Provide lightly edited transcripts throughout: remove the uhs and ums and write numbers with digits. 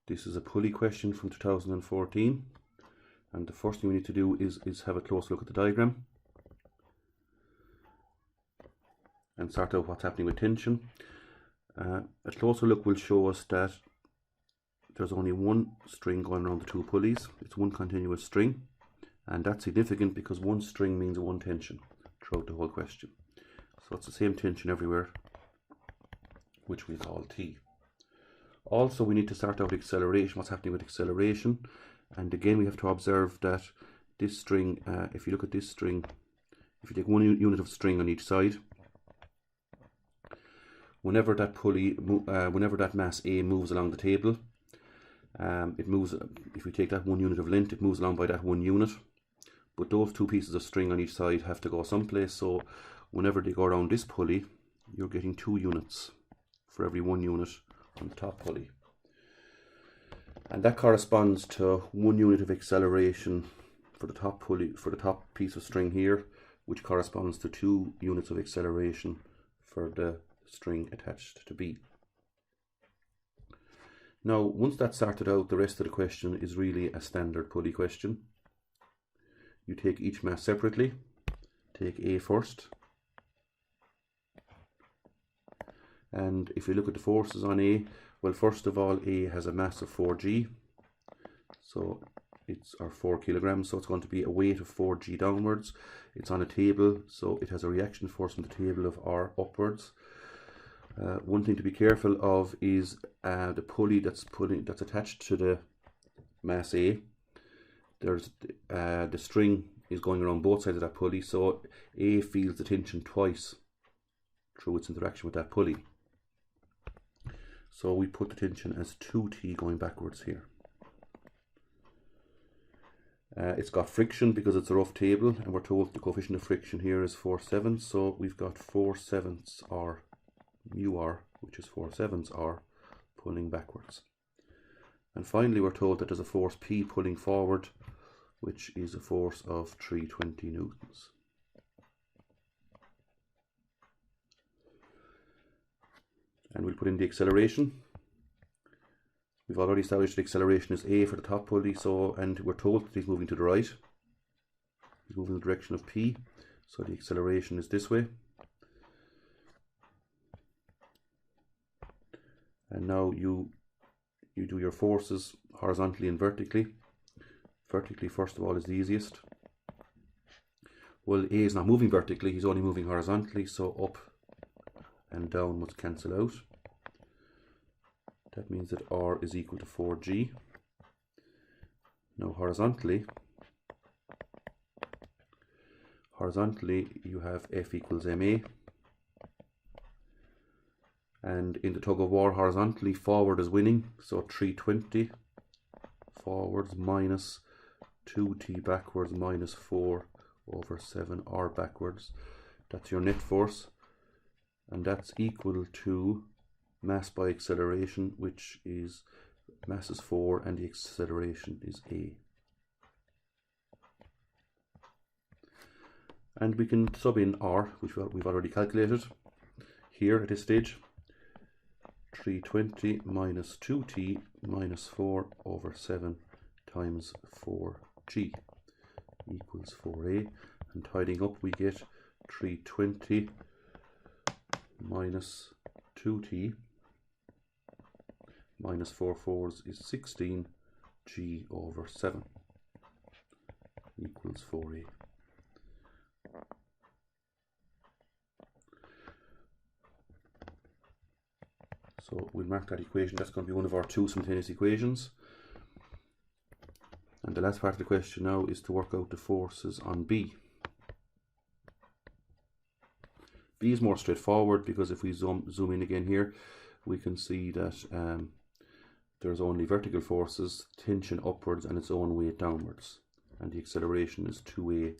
This is a pulley question from 2014, and the first thing we need to do is have a close look at the diagram and sort out what's happening with tension. A closer look will show us that there's only one string going around the two pulleys. It's one continuous string, and that's significant because one string means one tension throughout the whole question. So it's the same tension everywhere, which we call T. Also, we need to sort out acceleration, what's happening with acceleration. And again, we have to observe that this string, if you look at this string, if you take one unit of string on each side, whenever that pulley, whenever that mass A moves along the table, it moves, if we take that one unit of length, it moves along by that one unit. But those two pieces of string on each side have to go someplace, so whenever they go around this pulley, you're getting 2 units for every 1 unit on the top pulley. And that corresponds to 1 unit of acceleration for the top pulley, for the top piece of string here, which corresponds to 2 units of acceleration for the string attached to B. Now, once that's sorted out, the rest of the question is really a standard pulley question. You take each mass separately. Take A first. And if you look at the forces on A, well, first of all, A has a mass of 4g, so it's 4 kilograms, so it's going to be a weight of 4g downwards. It's on a table, so it has a reaction force on the table of R upwards. One thing to be careful of is the pulley that's attached to the mass A. There's the string is going around both sides of that pulley, so A feels the tension twice through its interaction with that pulley. So we put the tension as 2T going backwards here. It's got friction because it's a rough table, and we're told the coefficient of friction here is 4/7, so we've got 4/7 R mu R, which is 4/7 R, pulling backwards. And finally, we're told that there's a force P pulling forward, which is a force of 320 newtons. And we'll put in the acceleration. We've already established the acceleration is A for the top pulley, and we're told that he's moving to the right. He's moving in the direction of P, so the acceleration is this way. And now you do your forces horizontally and vertically. Vertically, first of all, is the easiest. Well, A is not moving vertically, he's only moving horizontally, so up and down must cancel out. That means that R is equal to 4g. Now horizontally you have F equals ma. And in the tug of war horizontally, forward is winning, so 320 forwards minus 2t backwards minus 4/7r backwards. That's your net force, and that's equal to mass by acceleration, which is mass is 4 and the acceleration is A. And we can sub in R, which we've already calculated here at this stage. 320 minus 2t minus 4/7 times 4g equals 4a, and tidying up we get 320 minus 2t minus 4 fours is 16g/7 equals 4a. So we'll mark that equation. That's going to be one of our 2 simultaneous equations. And the last part of the question now is to work out the forces on B. B is more straightforward because if we zoom in again here, we can see that there's only vertical forces, tension upwards and its own weight downwards. And the acceleration is 2a.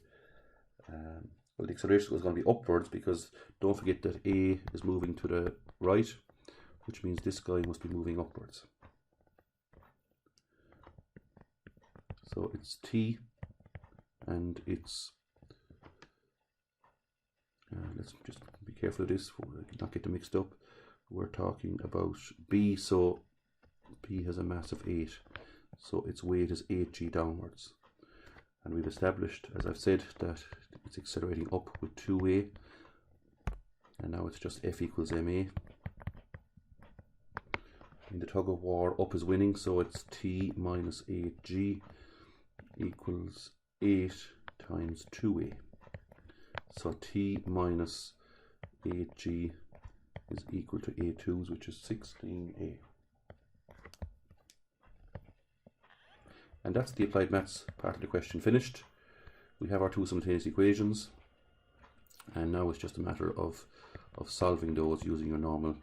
Well, the acceleration is going to be upwards because don't forget that A is moving to the right, which means this guy must be moving upwards. So it's T, and it's, let's just be careful of this, not get them mixed up. We're talking about B, so P has a mass of 8, so its weight is 8g downwards. And we've established, as I've said, that it's accelerating up with 2a, and now it's just F equals ma. In the tug of war, up is winning, so it's T minus 8g equals 8 times 2a. So T minus 8g is equal to A2's, which is 16a. And that's the applied maths part of the question finished. We have our two simultaneous equations, and now it's just a matter of solving those using your normal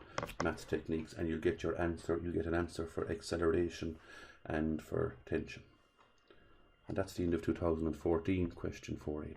maths techniques, and you'll get your answer. You'll get an answer for acceleration and for tension. And that's the end of 2014 question 4a.